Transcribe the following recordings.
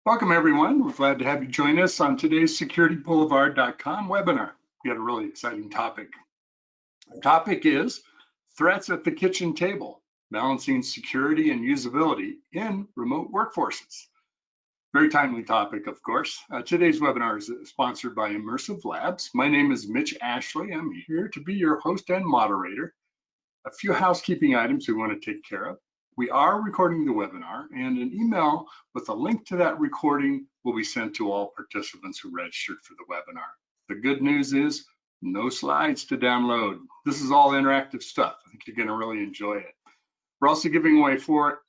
Welcome, everyone. We're glad to have you join us on today's securityboulevard.com webinar. We had a really exciting topic. Our topic is threats at the kitchen table, balancing security and usability in remote workforces. Very timely topic, of course. Today's webinar is sponsored by Immersive Labs. My name is Mitch Ashley. I'm here to be your host and moderator. A few housekeeping items we want to take care of. We are recording the webinar, and an email with a link to that recording will be sent to all participants who registered for the webinar. The good news is no slides to download. This is all interactive stuff. I think you're going to really enjoy it. We're also giving away four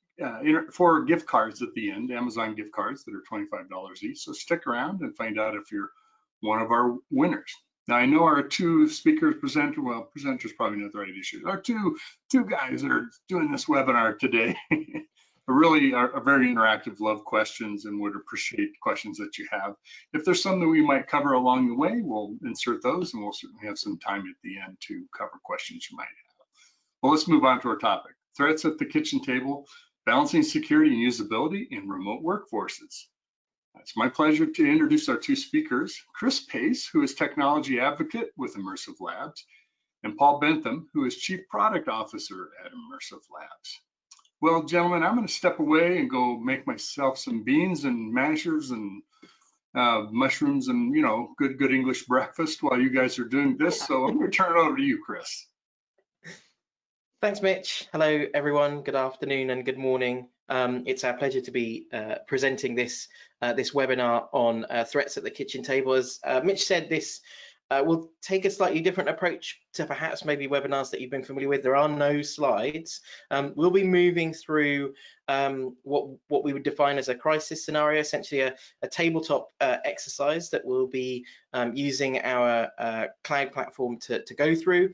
gift cards at the end, Amazon gift cards that are $25 each. So stick around and find out if you're one of our winners. Now, I know our two speakers, presenters probably not the right issue. Our two guys that are doing this webinar today really are very interactive, love questions, and would appreciate questions that you have. If there's some that we might cover along the way, we'll insert those, and we'll certainly have some time at the end to cover questions you might have. Well, let's move on to our topic. Threats at the kitchen table, balancing security and usability in remote workforces. It's my pleasure to introduce our two speakers, Chris Pace, who is Technology Advocate with Immersive Labs, and Paul Bentham, who is Chief Product Officer at Immersive Labs. Well, gentlemen, I'm going to step away and go make myself some beans and mashers and mushrooms and, you know, good English breakfast while you guys are doing this. So I'm going to turn it over to you, Chris. Thanks, Mitch. Hello, everyone. Good afternoon and good morning. It's our pleasure to be presenting this webinar on threats at the kitchen table. As Mitch said, this will take a slightly different approach to perhaps maybe webinars that you've been familiar with. There are no slides. We'll be moving through what we would define as a crisis scenario, essentially a tabletop exercise that we'll be using our cloud platform to go through.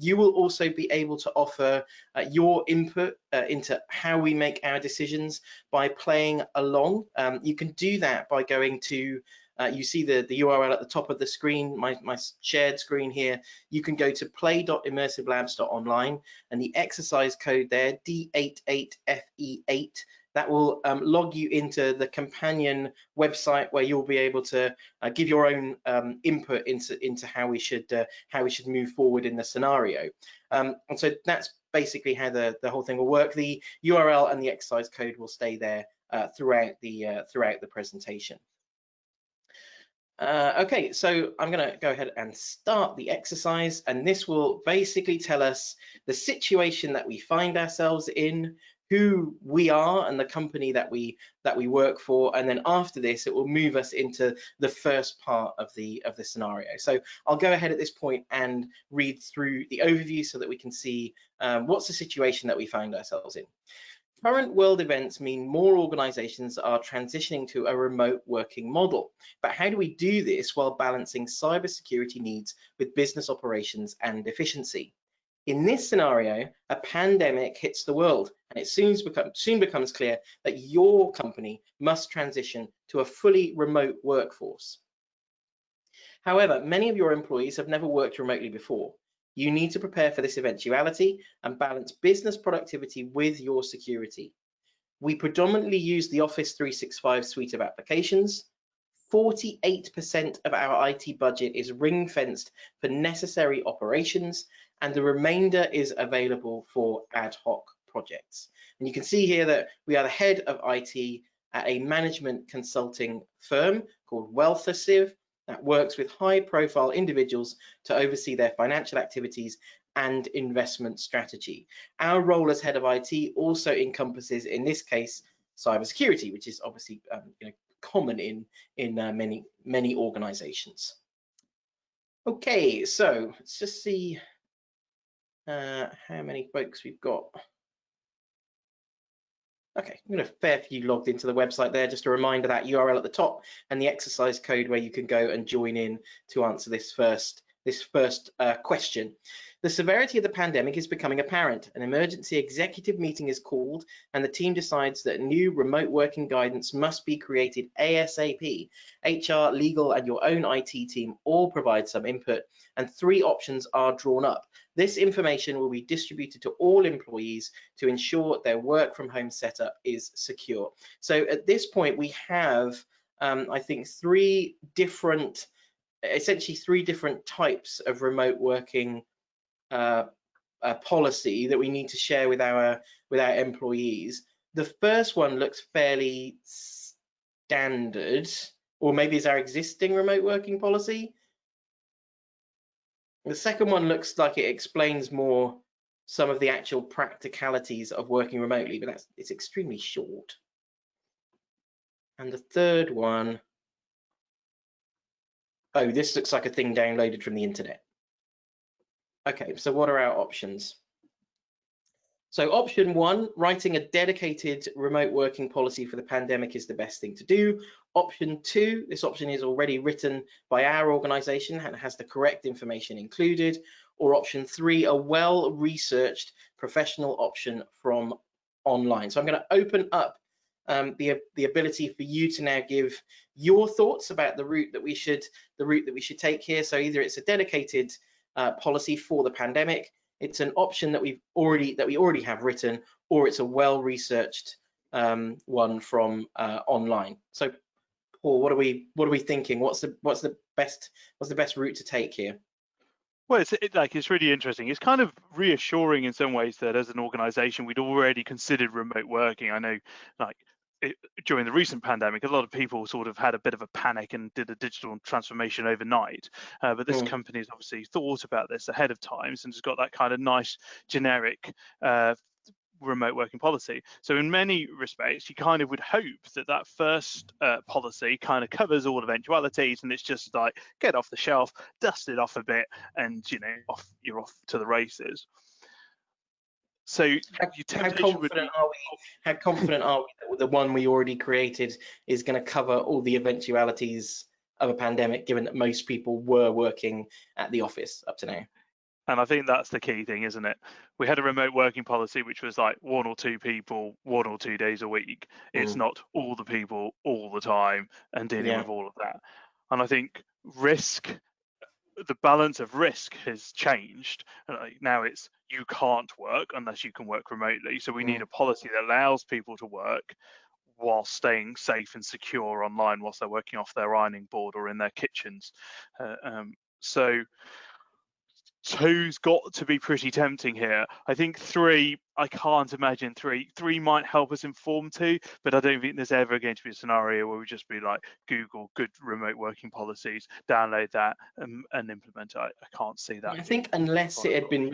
You will also be able to offer your input into how we make our decisions by playing along. You can do that by going to you see the URL at the top of the screen, my shared screen here. You can go to play.immersivelabs.online, and the exercise code there, D88FE8, that will log you into the companion website where you'll be able to give your own input into how we should move forward in the scenario. And so that's basically how the whole thing will work. The URL and the exercise code will stay there throughout the presentation. Okay, so I'm going to go ahead and start the exercise, and this will basically tell us the situation that we find ourselves in, who we are and the company that we work for, and then after this it will move us into the first part of the scenario. So I'll go ahead at this point and read through the overview so that we can see what's the situation that we find ourselves in. Current world events mean more organizations are transitioning to a remote working model. But how do we do this while balancing cybersecurity needs with business operations and efficiency? In this scenario, a pandemic hits the world, and it soon becomes clear that your company must transition to a fully remote workforce. However, many of your employees have never worked remotely before. You need to prepare for this eventuality and balance business productivity with your security. We predominantly use the Office 365 suite of applications. 48% of our IT budget is ring-fenced for necessary operations, and the remainder is available for ad hoc projects. And you can see here that we are the head of IT at a management consulting firm called Usability that works with high-profile individuals to oversee their financial activities and investment strategy. Our role as head of IT also encompasses, in this case, cybersecurity, which is obviously common in many organizations. Okay, so let's just see how many folks we've got. Okay, I'm going to fair few logged into the website there. Just a reminder, that URL at the top and the exercise code where you can go and join in to answer this first question. The severity of the pandemic is becoming apparent. An emergency executive meeting is called, and the team decides that new remote working guidance must be created ASAP. HR, legal, and your own IT team all provide some input, and 3 options are drawn up. This information will be distributed to all employees to ensure their work from home setup is secure. So at this point, we have, I think, essentially three different types of remote working policy that we need to share with our employees. The first one looks fairly standard, or maybe is our existing remote working policy. The second one looks like it explains more some of the actual practicalities of working remotely, but it's extremely short. And the third one, oh, this looks like a thing downloaded from the internet. Okay, so what are our options? So option one, writing a dedicated remote working policy for the pandemic is the best thing to do. Option two, this option is already written by our organization and has the correct information included. Or option three, a well-researched professional option from online. So I'm going to open up the ability for you to now give your thoughts about the route that we should take here. So either it's a dedicated policy for the pandemic, it's an option that we already have written, or it's a well-researched one from online. So, Paul, what are we thinking? What's the best route to take here? Well, it's really interesting. It's kind of reassuring in some ways that as an organisation we'd already considered remote working. I know, during the recent pandemic, a lot of people sort of had a bit of a panic and did a digital transformation overnight. But this company has obviously thought about this ahead of time and has got that kind of nice generic remote working policy. So in many respects, you kind of would hope that first policy kind of covers all eventualities, and it's just like get off the shelf, dust it off a bit, and you're off to the races. So how confident are we that the one we already created is going to cover all the eventualities of a pandemic, given that most people were working at the office up to now? And I think that's the key thing, isn't it? We had a remote working policy, which was like 1 or 2 people, 1 or 2 days a week. It's not all the people all the time and dealing with all of that. And I think the balance of risk has changed. Now it's you can't work unless you can work remotely. So we need a policy that allows people to work while staying safe and secure online whilst they're working off their ironing board or in their kitchens. So two's got to be pretty tempting here. I think 3, I can't imagine 3. 3 might help us inform 2, but I don't think there's ever going to be a scenario where we just be like, Google good remote working policies, download that and implement it. I can't see that. I think unless it had been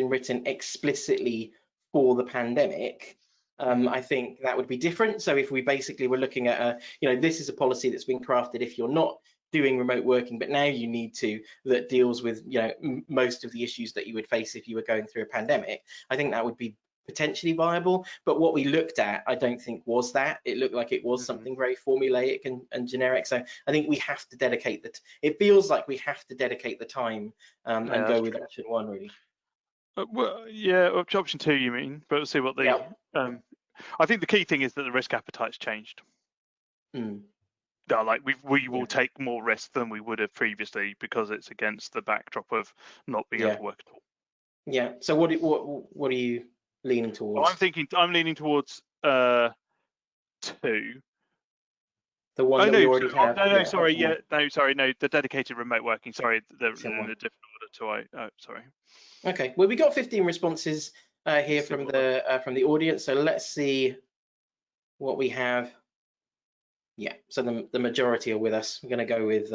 written explicitly for the pandemic, I think that would be different. So if we basically were looking at this is a policy that's been crafted if you're not doing remote working, but now you need to, that deals with most of the issues that you would face if you were going through a pandemic, I think that would be potentially viable. But what we looked at, I don't think was that. It looked like it was something very formulaic and generic. So I think we have to dedicate that. It feels like we have to dedicate the time and go with option 1, really. Well, yeah, option 2 you mean, but we'll see what the I think the key thing is that the risk appetite's changed. Like we will take more risk than we would have previously because it's against the backdrop of not being able to work at all. Yeah. So what are you leaning towards? Well, I'm leaning towards 2. The one that we already have. No, the dedicated remote working. Sorry, they're in a different order to sorry. Okay. Well, we got 15 responses here from the audience. So let's see what we have. Yeah, so the majority are with us. We're going to go with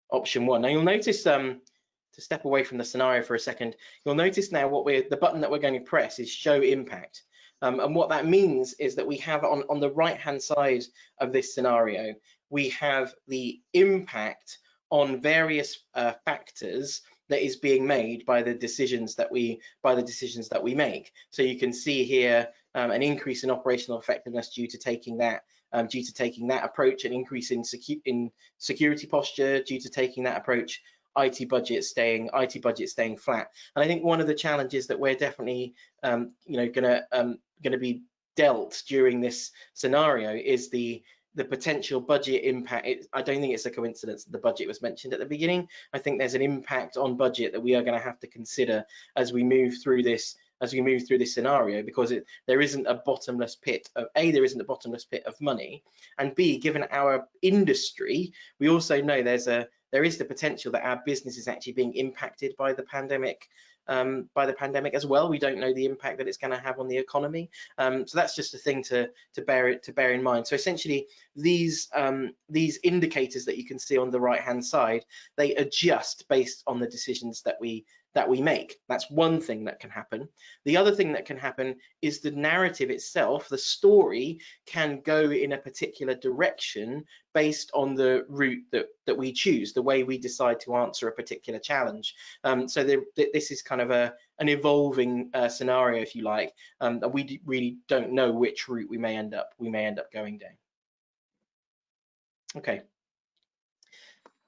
option 1. Now you'll notice, to step away from the scenario for a second, you'll notice now the button that we're going to press is show impact. And what that means is that we have on the right-hand side of this scenario, we have the impact on various factors that is being made by the decisions that we make. So you can see here an increase in operational effectiveness due to taking that approach, an increase in security posture due to taking that approach, IT budget staying flat. And I think one of the challenges that we're definitely gonna be dealt during this scenario is the the potential budget impact. I don't think it's a coincidence that the budget was mentioned at the beginning. I think there's an impact on budget that we are going to have to consider as we move through this scenario, because there isn't a bottomless pit of there isn't a bottomless pit of money, and B, given our industry, we also know there is the potential that our business is actually being impacted by the pandemic. As well. We don't know the impact that it's going to have on the economy. So that's just a thing to bear in mind. So essentially, these indicators that you can see on the right hand side, they adjust based on the decisions that we make. That's one thing that can happen. The other thing that can happen is the narrative itself, the story, can go in a particular direction based on the route that we choose, the way we decide to answer a particular challenge. So this is kind of an evolving scenario, if you like, and we really don't know which route we may end up going down. Okay.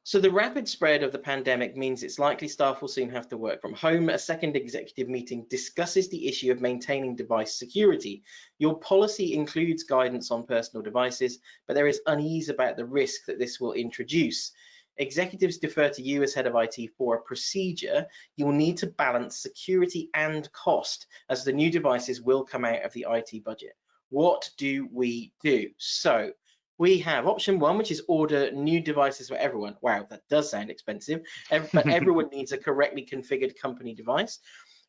So the rapid spread of the pandemic means it's likely staff will soon have to work from home. A second executive meeting discusses the issue of maintaining device security. Your policy includes guidance on personal devices, but there is unease about the risk that this will introduce. Executives defer to you as head of IT for a procedure. You will need to balance security and cost, as the new devices will come out of the IT budget. What do we do? So we have option one, which is order new devices for everyone. Wow, that does sound expensive, but everyone needs a correctly configured company device.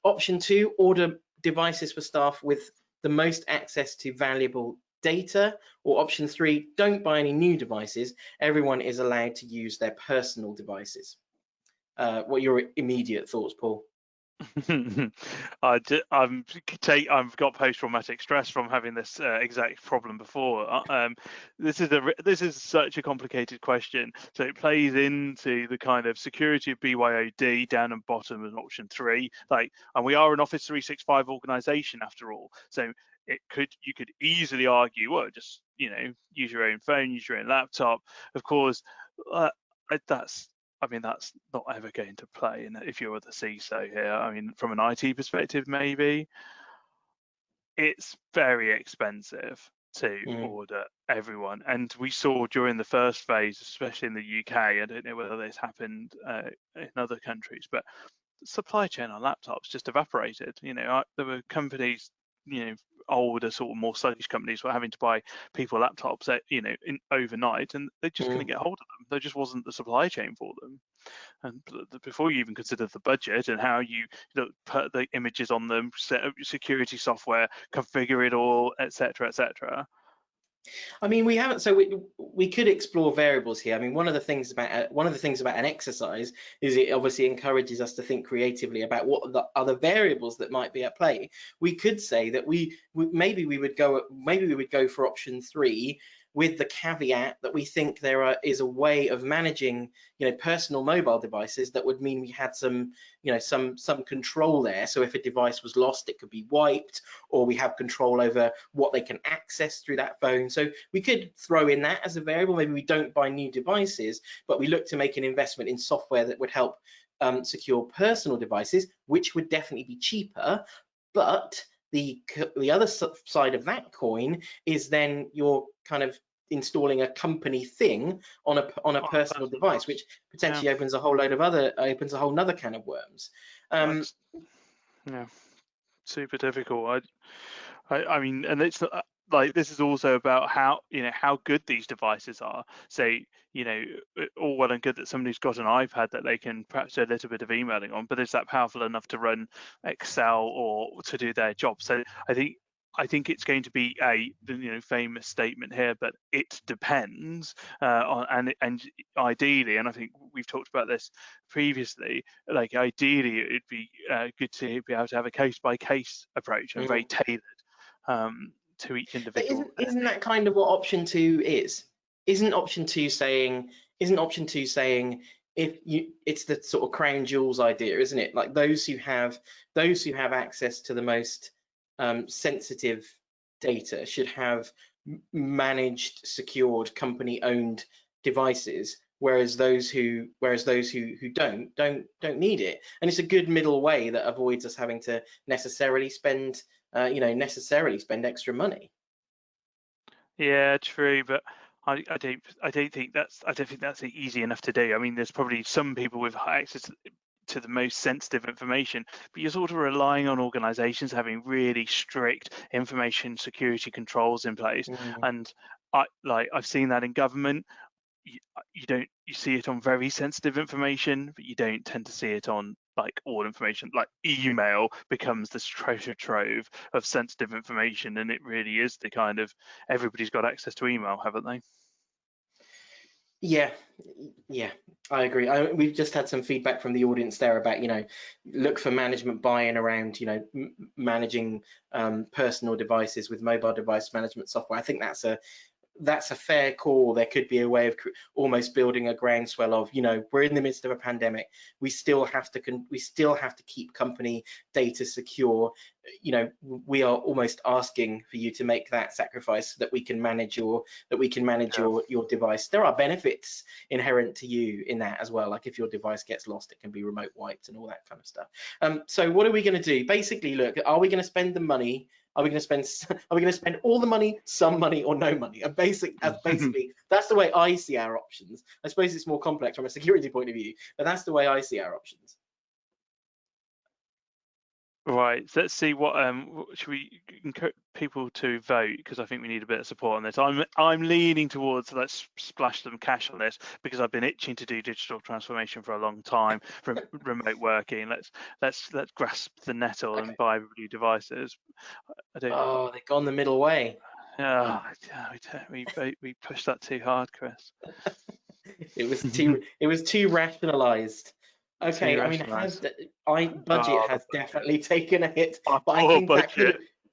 Option two, order devices for staff with the most access to valuable data. Or option three, don't buy any new devices. Everyone is allowed to use their personal devices. What are your immediate thoughts, Paul? I've got post-traumatic stress from having this exact problem before. This is such a complicated question, so it plays into the kind of security of BYOD down and bottom as option three. And we are an Office 365 organization after all, so you could easily argue, well, just use your own phone, use your own laptop. Of course, that's not ever going to play. And if you're the CISO here, I mean, from an IT perspective, maybe it's very expensive to order everyone. And we saw during the first phase, especially in the UK, I don't know whether this happened in other countries, but supply chain on laptops just evaporated. There were companies, older, sort of more sluggish companies were having to buy people laptops overnight, and they just couldn't get hold of them. There just wasn't the supply chain for them. And before you even consider the budget and how you put the images on them, set up your security software, configure it all, etc., etc. I mean, we haven't. So we could explore variables here. I mean, one of the things about an exercise is it obviously encourages us to think creatively about what are the other variables that might be at play. We could say that maybe we would go for option three, with the caveat that we think there is a way of managing, personal mobile devices that would mean we had some control there. So if a device was lost, it could be wiped, or we have control over what they can access through that phone. So we could throw in that as a variable. Maybe we don't buy new devices, but we look to make an investment in software that would help secure personal devices, which would definitely be cheaper. But the other side of that coin is then you're kind of installing a company thing on a personal device, which potentially opens a whole nother can of worms. Super difficult. I mean, and it's like, this is also about how good these devices are. So all well and good that somebody's got an iPad that they can perhaps do a little bit of emailing on, but is that powerful enough to run Excel or to do their job? So I think it's going to be a famous statement here, but it depends and ideally, and I think we've talked about this previously, like ideally it would be good to be able to have a case-by-case approach and very tailored to each individual. Isn't that kind of what option two is? Isn't option two saying it's the sort of crown jewels idea, isn't it? Like those who have access to the most sensitive data should have managed, secured, company-owned devices, whereas those who don't need it. And it's a good middle way that avoids us having to necessarily spend extra money. Yeah, true, but I don't think that's easy enough to do. I mean, there's probably some people with high access to the most sensitive information, but you're sort of relying on organizations having really strict information security controls in place. And I've seen that in government. You see it on very sensitive information, but you don't tend to see it on like all information. Like email becomes this treasure trove of sensitive information, and it really is the kind of, everybody's got access to email, haven't they? Yeah, I agree. We've just had some feedback from the audience there about, look for management buy-in around, managing personal devices with mobile device management software. I think that's a fair call. There could be a way of almost building a groundswell of, we're in the midst of a pandemic. We still have to keep company data secure. We are almost asking for you to make that sacrifice so that we can manage your device. There are benefits inherent to you in that as well. Like if your device gets lost, it can be remote wiped and all that kind of stuff. So what are we going to do? Basically, look, are we going to spend the money? Are we going to spend all the money, some money, or no money? Basically, that's the way I see our options. I suppose it's more complex from a security point of view, but that's the way I see our options. Right, so let's see what should we encourage people to vote, because I think we need a bit of support on this. I'm leaning towards let's splash some cash on this, because I've been itching to do digital transformation for a long time from remote working. Let's grasp the nettle and buy new devices. Oh, they've gone the middle way. We pushed that too hard, Chris. It was too rationalized. Okay, I mean, budget has definitely taken a hit, but I think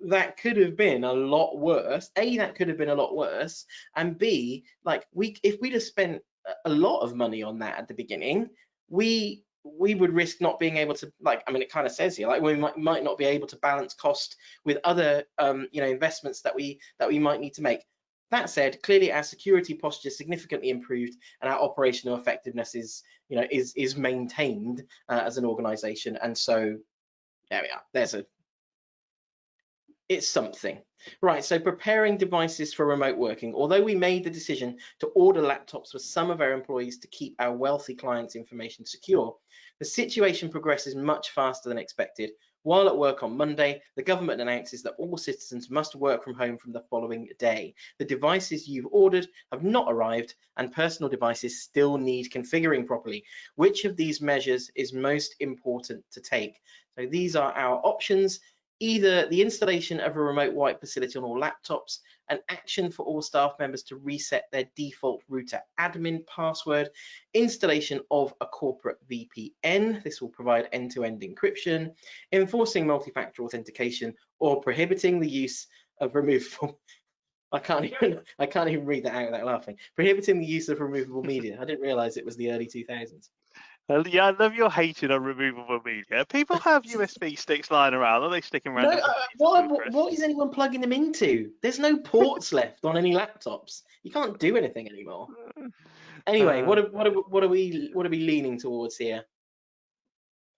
that could have been a lot worse. A, that could have been a lot worse, and B, like if we'd have spent a lot of money on that at the beginning, we would risk not being able to, it kind of says here, we might not be able to balance cost with other investments that we might need to make. That said, clearly our security posture is significantly improved, and our operational effectiveness is maintained as an organization. And so there we are. It's something. Right, so preparing devices for remote working. Although we made the decision to order laptops for some of our employees to keep our wealthy clients' information secure, the situation progresses much faster than expected. While at work on Monday, the government announces that all citizens must work from home from the following day. The devices you've ordered have not arrived, and personal devices still need configuring properly. Which of these measures is most important to take? So these are our options. Either the installation of a remote wipe facility on all laptops, an action for all staff members to reset their default router admin password, installation of a corporate VPN, this will provide end-to-end encryption, enforcing multi-factor authentication, or prohibiting the use of removable, I can't even read that out without laughing, prohibiting the use of removable media. I didn't realize it was the early 2000s. Yeah, I love your hating on removable media. People have USB sticks lying around. Are they sticking around? What is anyone plugging them into? There's no ports left on any laptops. You can't do anything anymore. Anyway, what are we leaning towards here?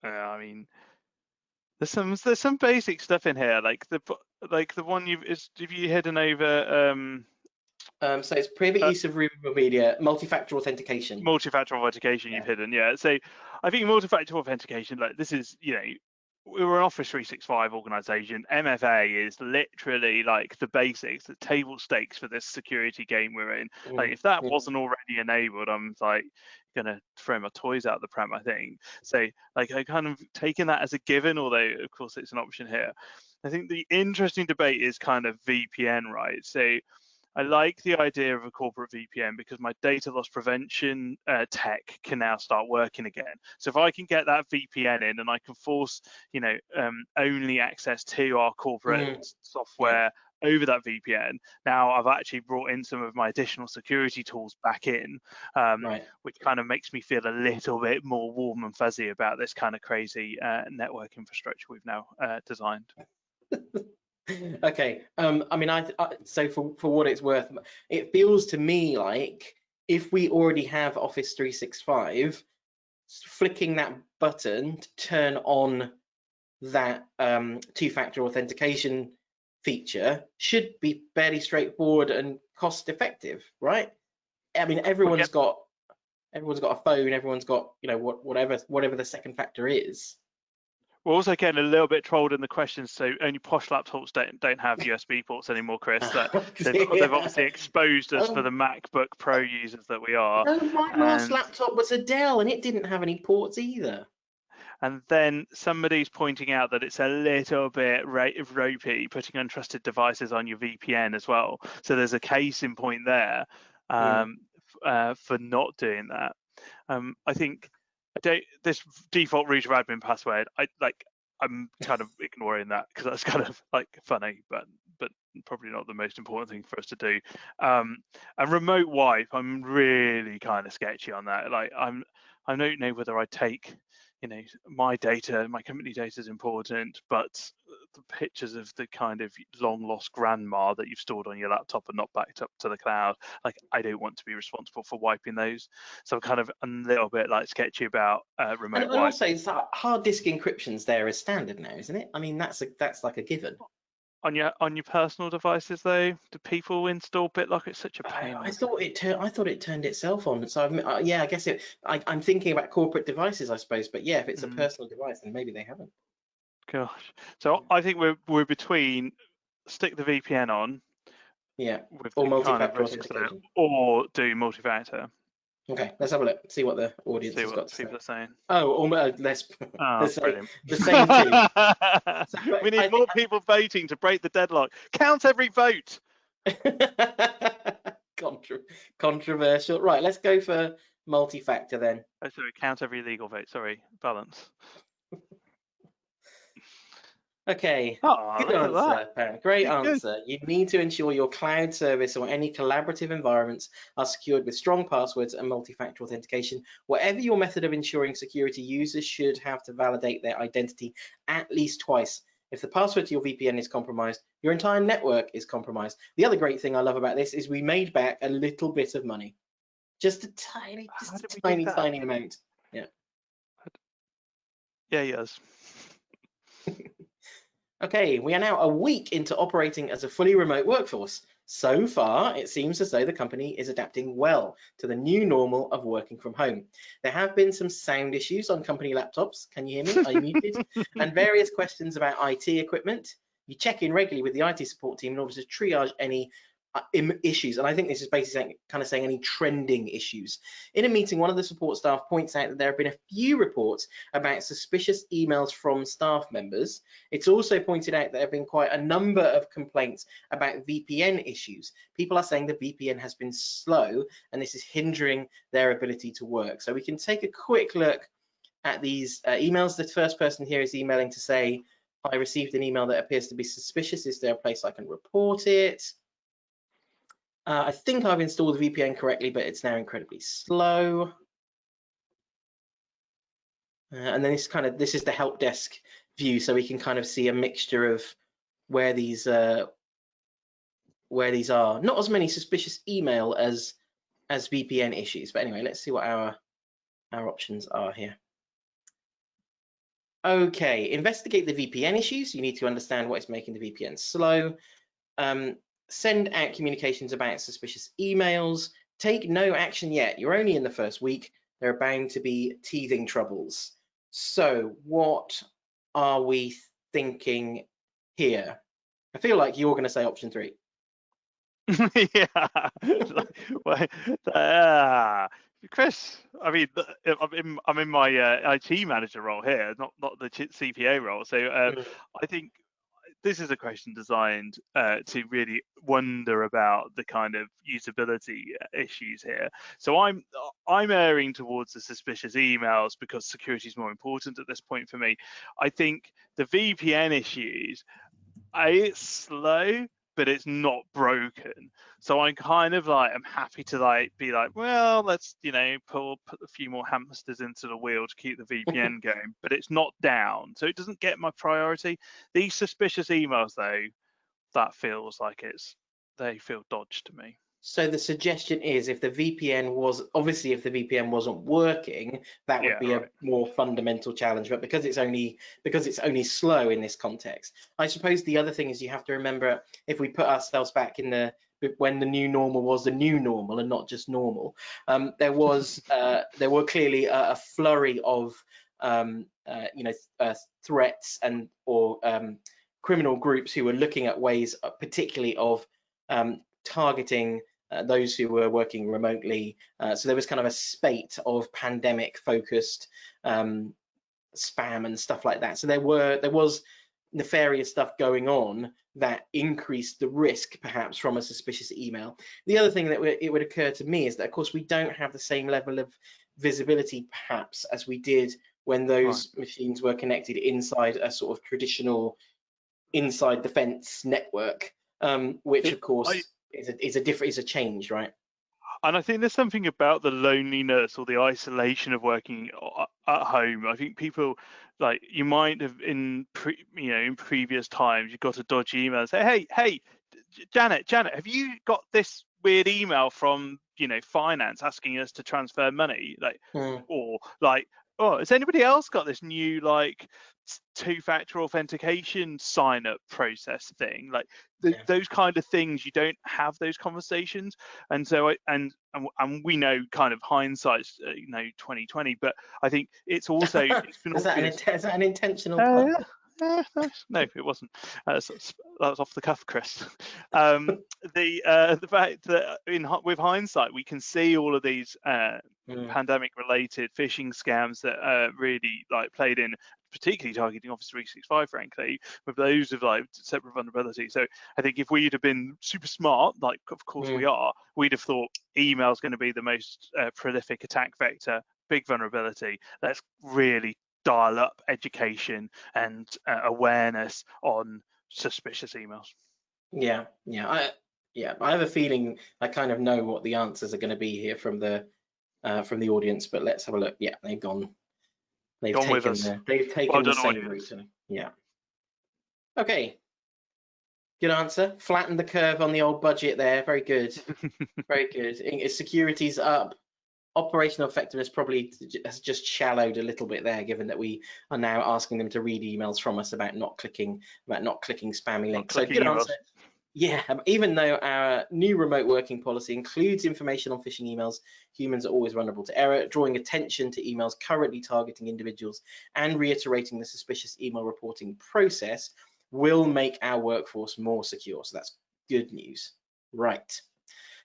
I mean, there's some basic stuff in here, like the one have you hidden over? So it's prohibit use of removable media, multi-factor authentication. Multi-factor authentication you've hidden, yeah. So I think multi-factor authentication, like this is, we're an Office 365 organization. MFA is literally like the basics, the table stakes for this security game we're in. Like if that wasn't already enabled, I'm like gonna throw my toys out the pram, I think. So like I kind of taken that as a given, although of course it's an option here. I think the interesting debate is kind of VPN, right? So I like the idea of a corporate VPN because my data loss prevention tech can now start working again. So if I can get that VPN in and I can force, only access to our corporate software over that VPN, now I've actually brought in some of my additional security tools back in, which kind of makes me feel a little bit more warm and fuzzy about this kind of crazy network infrastructure we've now designed. Okay, I mean, so for what it's worth, it feels to me like if we already have Office 365, flicking that button to turn on that two-factor authentication feature should be fairly straightforward and cost effective, right? I mean, everyone's got a phone, everyone's got, you know, whatever the second factor is. We're also getting a little bit trolled in the questions, so only posh laptops don't have USB ports anymore, Chris. That they've obviously exposed us for the MacBook Pro users that we are. No, my last laptop was a Dell, and it didn't have any ports either. And then somebody's pointing out that it's a little bit ropey putting untrusted devices on your VPN as well. So there's a case in point there for not doing that. I think this default root or admin password, I'm kind of ignoring that because that's kind of like funny, but probably not the most important thing for us to do. And remote wipe, I'm really kind of sketchy on that. Like I don't know whether I take, you know, my data, my company data is important, but the pictures of the kind of long lost grandma that you've stored on your laptop and not backed up to the cloud, like I don't want to be responsible for wiping those. So I'm kind of a little bit like sketchy about remote wipe. And also, it's hard disk encryption's there as standard now, isn't it? I mean, that's like a given. On your personal devices though, do people install BitLocker? It's such a pain. I thought it turned itself on. So yeah, I guess I'm thinking about corporate devices, I suppose. But yeah, if it's a personal device, then maybe they haven't. Gosh. So I think we're between stick the VPN on. Yeah. With or multi-factor authentication. Or do multi-factor. Okay, let's have a look. See what the audience has got to say. People are saying. Oh, almost less. Brilliant. The same too. We need more people voting to break the deadlock. Count every vote. Controversial. Right, let's go for multi-factor then. Oh, sorry, count every legal vote. Sorry, balance. Okay, good answer, Pam. Great answer. You need to ensure your cloud service or any collaborative environments are secured with strong passwords and multi-factor authentication. Whatever your method of ensuring security, users should have to validate their identity at least twice. If the password to your VPN is compromised, your entire network is compromised. The other great thing I love about this is we made back a little bit of money. Just a tiny amount. Yeah. Yeah, yes. Okay, we are now a week into operating as a fully remote workforce. So far, it seems as though the company is adapting well to the new normal of working from home. There have been some sound issues on company laptops. Can you hear me? Are you muted? And various questions about IT equipment. You check in regularly with the IT support team in order to triage any issues, and I think this is basically saying any trending issues. In a meeting, one of the support staff points out that there have been a few reports about suspicious emails from staff members. It's also pointed out that there have been quite a number of complaints about VPN issues. People are saying the VPN has been slow and this is hindering their ability to work. So we can take a quick look at these emails. The first person here is emailing to say, I received an email that appears to be suspicious. Is there a place I can report it? I think I've installed the VPN correctly, but it's now incredibly slow. And then this is the help desk view, so we can kind of see a mixture of where these are. Not as many suspicious email as VPN issues, but anyway, let's see what our options are here. Okay, investigate the VPN issues. You need to understand what is making the VPN slow. Send out communications about suspicious emails. Take no action yet. You're only in the first week. There are bound to be teething troubles. So what are we thinking here? I feel like you're going to say option 3. Yeah. Chris, I mean, I'm in my IT manager role here, not the CPA role. So I think this is a question designed to really wonder about the kind of usability issues here. So I'm erring towards the suspicious emails because security is more important at this point for me. I think the VPN issues, it's slow, but it's not broken. So I'm kind of like, I'm happy to be like, well, let's, put a few more hamsters into the wheel to keep the VPN going, but it's not down. So it doesn't get my priority. These suspicious emails though, that feels like they feel dodged to me. So the suggestion is if the VPN wasn't working, that would be a more fundamental challenge. But because it's only slow in this context, I suppose the other thing is you have to remember, if we put ourselves back in the when the new normal was the new normal and not just normal, there were clearly a flurry of threats and or criminal groups who were looking at ways, particularly of targeting those who were working remotely. So there was kind of a spate of pandemic-focused spam and stuff like that. So there was nefarious stuff going on that increased the risk, perhaps, from a suspicious email. The other thing that it would occur to me is that, of course, we don't have the same level of visibility, perhaps, as we did when those machines were connected inside a sort of traditional inside the fence network, which, of course, is a change, right? And I think there's something about the loneliness or the isolation of working at home. I think people, like, you might have in previous times, you got a dodgy email and say, hey, Janet, have you got this weird email from finance asking us to transfer money, or like, oh, has anybody else got this new two-factor authentication sign-up process thing? Like those kind of things, you don't have those conversations. And so and we know kind of hindsight's 2020, but I think it's also it's been is that an intentional pun? No, it wasn't. That was off the cuff, Chris. The fact that with hindsight we can see all of these pandemic-related phishing scams that really played in, particularly targeting Office 365, frankly, with those of separate vulnerabilities. So I think if we'd have been super smart, like of course we are, we'd have thought email's going to be the most prolific attack vector, big vulnerability. Let's really dial up education and awareness on suspicious emails. I have a feeling I kind of know what the answers are going to be here from the audience, but let's have a look. Yeah, they've gone. They've taken the same route. Yeah. Okay. Good answer. Flatten the curve on the old budget there. Very good. Very good. Security's up. Operational effectiveness probably has just shallowed a little bit there, given that we are now asking them to read emails from us about not clicking spammy links. So good answer. Yeah, even though our new remote working policy includes information on phishing emails, humans are always vulnerable to error. Drawing attention to emails currently targeting individuals and reiterating the suspicious email reporting process will make our workforce more secure. So that's good news. Right.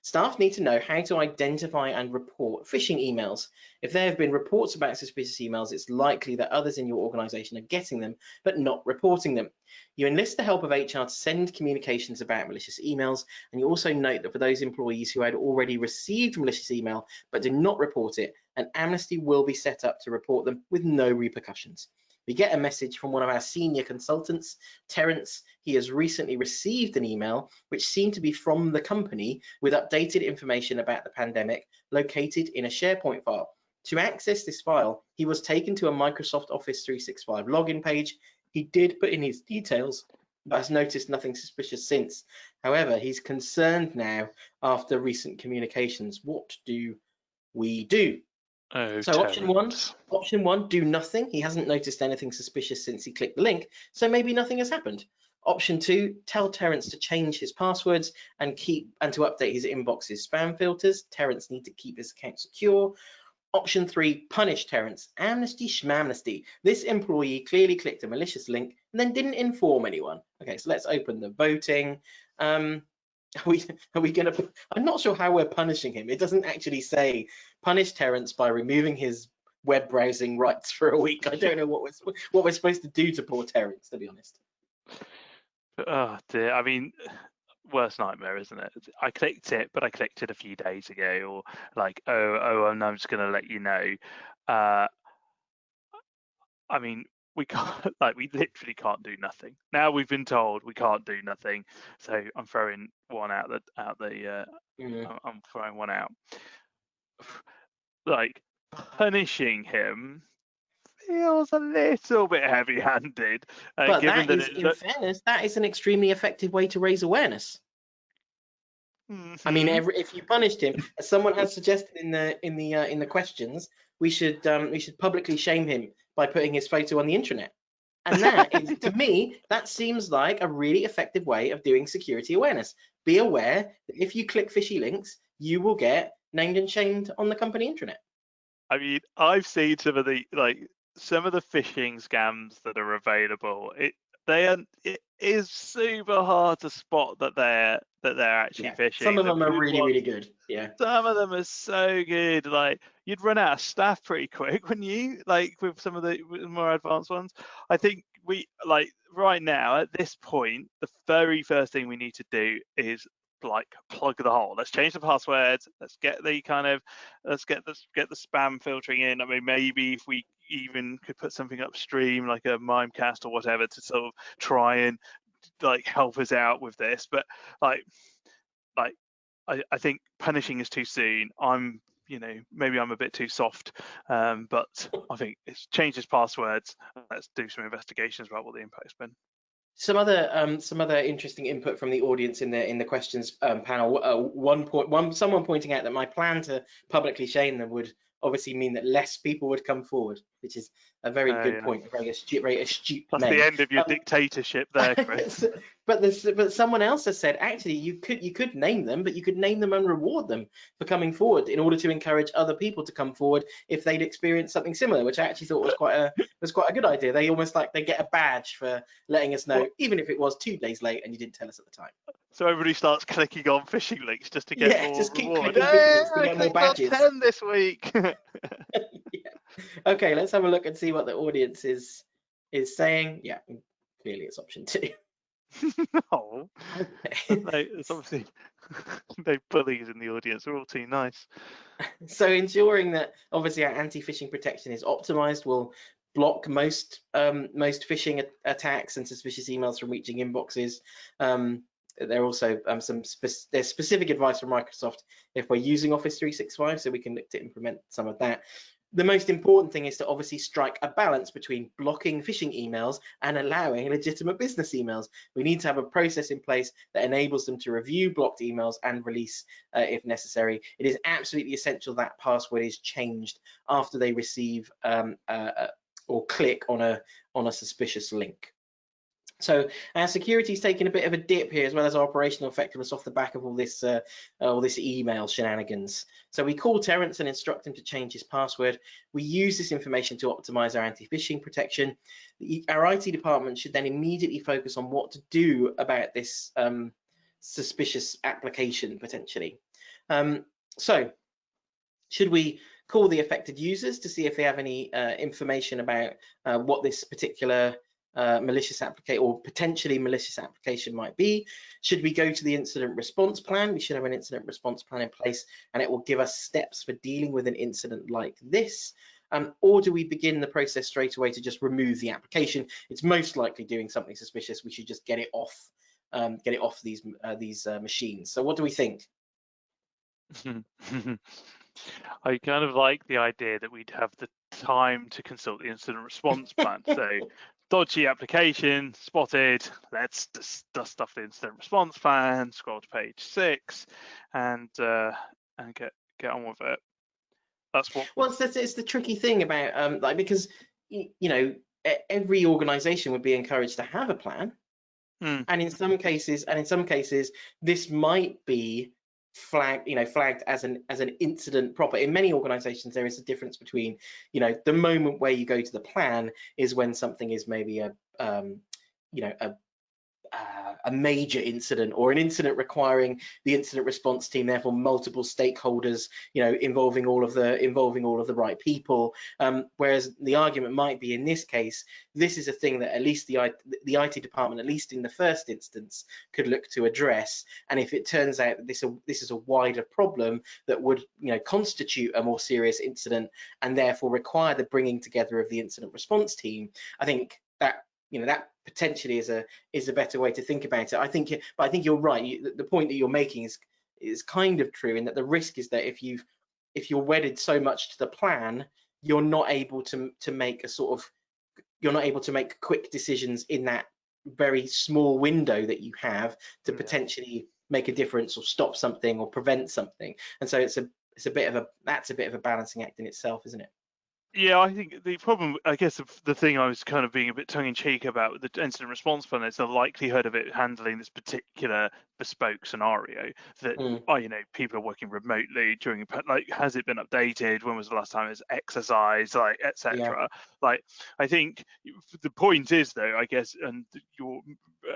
Staff need to know how to identify and report phishing emails. If there have been reports about suspicious emails, it's likely that others in your organization are getting them, but not reporting them. You enlist the help of HR to send communications about malicious emails, and you also note that for those employees who had already received malicious email but did not report it, an amnesty will be set up to report them with no repercussions. We get a message from one of our senior consultants, Terence. He has recently received an email which seemed to be from the company with updated information about the pandemic located in a SharePoint file. To access this file, he was taken to a Microsoft Office 365 login page. He did put in his details, but has noticed nothing suspicious since. However, he's concerned now after recent communications. What do we do? So option one, do nothing. He hasn't noticed anything suspicious since he clicked the link, so maybe nothing has happened. Option two, tell Terence to change his passwords and to update his inbox's spam filters. Terence needs to keep his account secure. Option three, punish Terence. Amnesty schmamnesty. This employee clearly clicked a malicious link and then didn't inform anyone. Okay, so let's open the voting. Are we going to? I'm not sure how we're punishing him. It doesn't actually say punish Terence by removing his web browsing rights for a week. I don't know what we're supposed to do to poor Terence, to be honest. Oh dear. I mean, worst nightmare, isn't it? I clicked it, but I clicked it a few days ago, or and I'm just going to let you know. I mean, we can't, we literally can't do nothing. Now we've been told we can't do nothing, so I'm throwing one out. I'm throwing one out. Punishing him feels a little bit heavy-handed. But given in fairness, that is an extremely effective way to raise awareness. Mm-hmm. I mean, if you punished him, as someone has suggested in the questions, we should publicly shame him by putting his photo on the intranet. And that is, to me, that seems like a really effective way of doing security awareness. Be aware that if you click fishy links, you will get named and shamed on the company intranet. I mean, I've seen some of the phishing scams that are available. It is super hard to spot that they're actually phishing. Some of them are really, ones, really good. Yeah. Some of them are so good. Like, you'd run out of staff pretty quick, wouldn't you? Like, with some of the more advanced ones. I think we, like, right now at this point, the very first thing we need to do is like plug the hole. Let's change the passwords. Let's get the spam filtering in. I mean, maybe if we even could put something upstream like a Mimecast or whatever to sort of try and like help us out with this. But I think punishing is too soon. Maybe I'm a bit too soft, but I think it's change his passwords. Let's do some investigations about what the impact's been. Some other interesting input from the audience in the questions panel. Someone pointing out that my plan to publicly shame them would obviously mean that less people would come forward, which is a very good point, a very astute. That's the end of your dictatorship there, Chris. But someone else has said actually you could name them, but you could name them and reward them for coming forward in order to encourage other people to come forward if they'd experienced something similar, which I actually thought was quite a good idea. They almost like they get a badge for letting us know, even if it was 2 days late and you didn't tell us at the time. So everybody starts clicking on phishing links just to get more just keep reward. clicking phishing links to get more badges. 10 this week. Yeah. Okay, let's have a look and see what the audience is saying. Yeah, clearly it's option 2. No, it's obviously no bullies in the audience. We're all too nice. So ensuring that obviously our anti-phishing protection is optimized will block most phishing attacks and suspicious emails from reaching inboxes. There are also there's specific advice from Microsoft if we're using Office 365, so we can look to implement some of that. The most important thing is to obviously strike a balance between blocking phishing emails and allowing legitimate business emails. We need to have a process in place that enables them to review blocked emails and release if necessary. It is absolutely essential that password is changed after they receive or click on a suspicious link. So our security is taking a bit of a dip here, as well as our operational effectiveness off the back of all this email shenanigans. So we call Terence and instruct him to change his password. We use this information to optimize our anti-phishing protection. Our IT department should then immediately focus on what to do about this suspicious application potentially. So should we call the affected users to see if they have any information about what this particular malicious application or potentially malicious application might be? Should we go to the incident response plan? We should have an incident response plan in place, and it will give us steps for dealing with an incident like this. Or do we begin the process straight away to just remove the application? It's most likely doing something suspicious. We should just get it off these machines. So what do we think? I kind of like the idea that we'd have the time to consult the incident response plan. So dodgy application spotted, let's dust off the incident response plan, scroll to page 6 and get on with it. That's what. Well, it's the tricky thing about because every organization would be encouraged to have a plan, and in some cases this might be flagged as an incident proper. In many organizations there is a difference between the moment where you go to the plan is when something is maybe a major incident or an incident requiring the incident response team, therefore multiple stakeholders, involving all of the right people. Whereas the argument might be in this case, this is a thing that at least the IT department, at least in the first instance, could look to address. And if it turns out that this is a wider problem that would constitute a more serious incident and therefore require the bringing together of the incident response team, I think that that potentially is a better way to think about it. I think you're right. The point that you're making is kind of true, in that the risk is that if you're wedded so much to the plan, you're not able to make quick decisions in that very small window that you have to potentially make a difference or stop something or prevent something. And so that's a bit of a balancing act in itself, isn't it? Yeah, I think the problem, I guess the thing I was kind of being a bit tongue-in-cheek about with the incident response plan is the likelihood of it handling this particular bespoke scenario that, people are working remotely during, like, has it been updated? When was the last time it was exercised? Like, etc. Like, I think the point is, though, I guess, and you're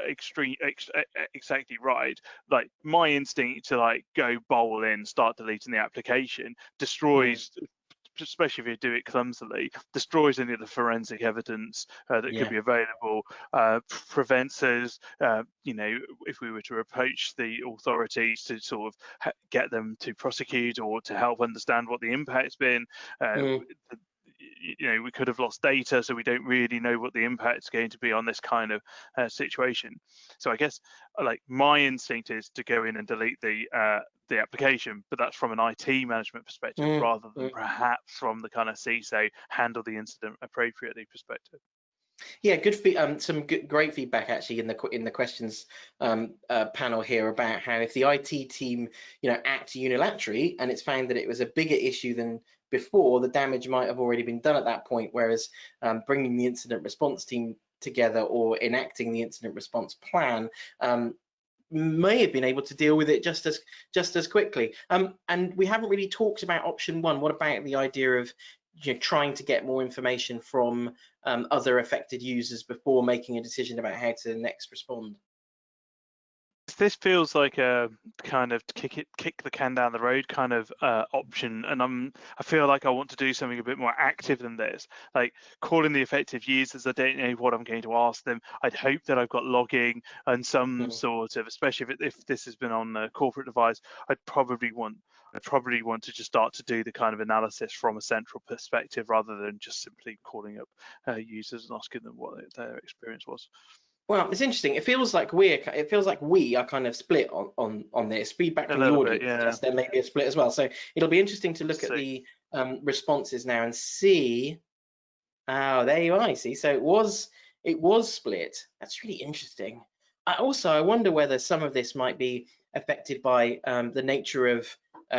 exactly right. Like, my instinct to like go bowl in, start deleting the application destroys. Especially if you do it clumsily, destroys any of the forensic evidence that could be available, prevents us, if we were to approach the authorities to sort of get them to prosecute or to help understand what the impact's been. We could have lost data, so we don't really know what the impact's going to be on this kind of situation. So I guess like my instinct is to go in and delete the application, but that's from an IT management perspective rather than perhaps from the kind of CISO handle the incident appropriately perspective. Yeah, some great feedback actually in the questions panel here about how if the IT team act unilaterally and it's found that it was a bigger issue than before, the damage might have already been done at that point, whereas bringing the incident response team together or enacting the incident response plan may have been able to deal with it just as quickly. And we haven't really talked about option one. What about the idea of trying to get more information from other affected users before making a decision about how to next respond? This feels like a kind of kick the can down the road kind of option, and I feel like I want to do something a bit more active than this, like calling the affected users. I don't know what I'm going to ask them. I'd hope that I've got logging and some sort of, especially if this has been on a corporate device, I'd probably want to just start to do the kind of analysis from a central perspective rather than just simply calling up users and asking them what their experience was. Well, it's interesting. It feels like we are kind of split on this. Feedback from the audience suggests there may be a split as well. So it'll be interesting to look at the responses now and see. Oh, there you are. I see. So it was split. That's really interesting. I wonder whether some of this might be affected by the nature of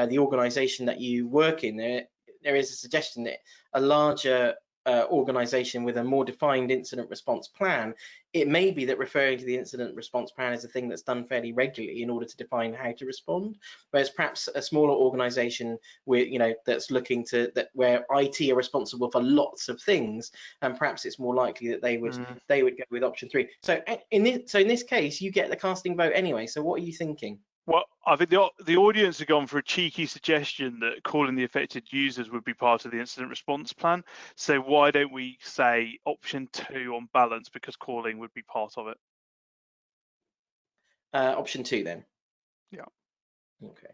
the organization that you work in. There is a suggestion that a larger organization with a more defined incident response plan, it may be that referring to the incident response plan is a thing that's done fairly regularly in order to define how to respond, whereas perhaps a smaller organization where that's looking to where IT are responsible for lots of things, and perhaps it's more likely that they would go with option 3. So in this case, you get the casting vote anyway. So what are you thinking? Well, I think the audience have gone for a cheeky suggestion that calling the affected users would be part of the incident response plan. So why don't we say option 2 on balance, because calling would be part of it? Option 2 then. Yeah. Okay,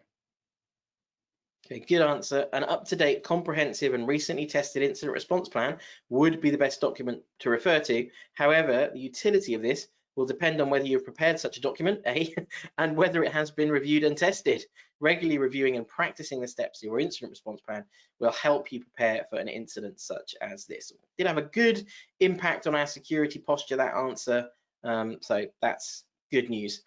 good answer. An up-to-date, comprehensive and recently tested incident response plan would be the best document to refer to. However, the utility of this will depend on whether you've prepared such a document, and whether it has been reviewed and tested. Regularly reviewing and practicing the steps of your incident response plan will help you prepare for an incident such as this. Did have a good impact on our security posture, that answer, so that's good news.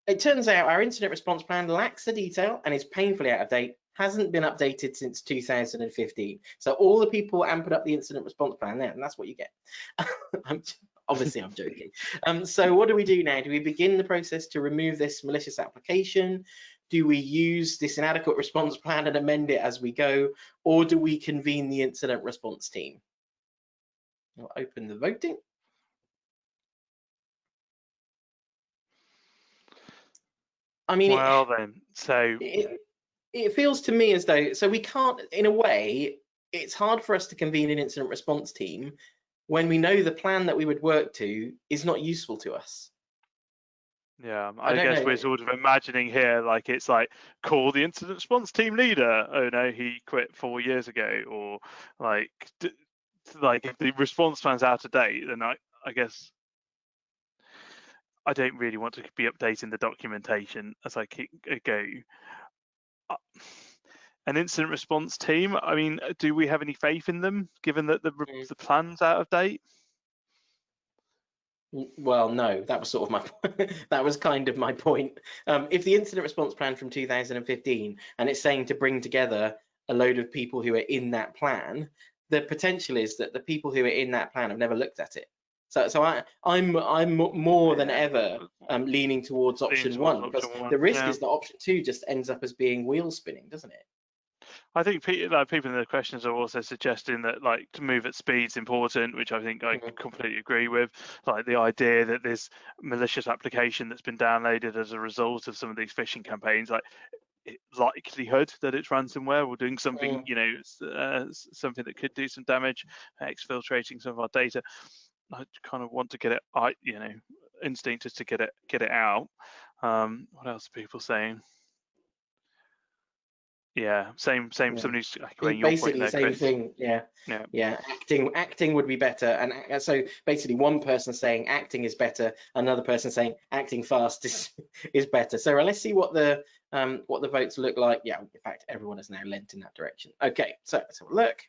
It turns out our incident response plan lacks the detail and is painfully out of date, hasn't been updated since 2015. So all the people amping up the incident response plan there, and that's what you get. Obviously, I'm joking. So what do we do now? Do we begin the process to remove this malicious application? Do we use this inadequate response plan and amend it as we go? Or do we convene the incident response team? I'll open the voting. I mean, well, then, so it feels to me as though, so we can't, in a way, it's hard for us to convene an incident response team when we know the plan that we would work to is not useful to us. Yeah, I guess we're sort of imagining here, like it's like, call the incident response team leader. Oh no, he quit 4 years ago, or like if the response plan's out of date, then I guess I don't really want to be updating the documentation as I go. An incident response team, I mean, do we have any faith in them, given that the plan's out of date? Well, no, that was sort of my that was kind of my point. If the incident response plan from 2015 and it's saying to bring together a load of people who are in that plan, the potential is that the people who are in that plan have never looked at it. So I'm more than ever leaning towards option one, because the risk is that option two just ends up as being wheel spinning, doesn't it? I think people in the questions are also suggesting that like to move at speed is important, which I think I completely agree with. Like the idea that there's malicious application that's been downloaded as a result of some of these phishing campaigns, like likelihood that it's ransomware or doing something, you know, something that could do some damage, exfiltrating some of our data. I kind of want to get it, you know, instinct is to get it out. What else are people saying? Yeah, same. Somebody's echoing your point there, basically same Chris. thing. Yeah. Acting would be better, and so basically one person saying acting is better, another person saying acting fast is better. So let's see what the votes look like. Yeah, in fact, everyone has now lent in that direction. Okay, so let's have a look.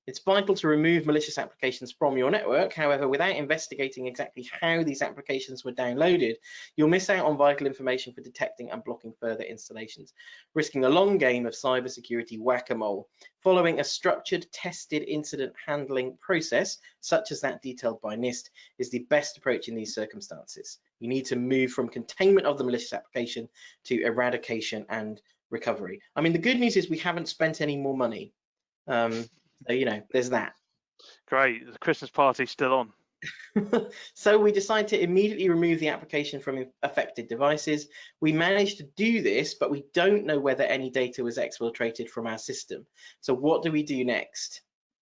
It's vital to remove malicious applications from your network. However, without investigating exactly how these applications were downloaded, you'll miss out on vital information for detecting and blocking further installations, risking a long game of cybersecurity whack-a-mole. Following a structured, tested incident handling process, such as that detailed by NIST, is the best approach in these circumstances. You need to move from containment of the malicious application to eradication and recovery. I mean, the good news is we haven't spent any more money. So, you know, there's that. Great, the Christmas party's still on. So we decide to immediately remove the application from affected devices. We managed to do this, but we don't know whether any data was exfiltrated from our system. So what do we do next?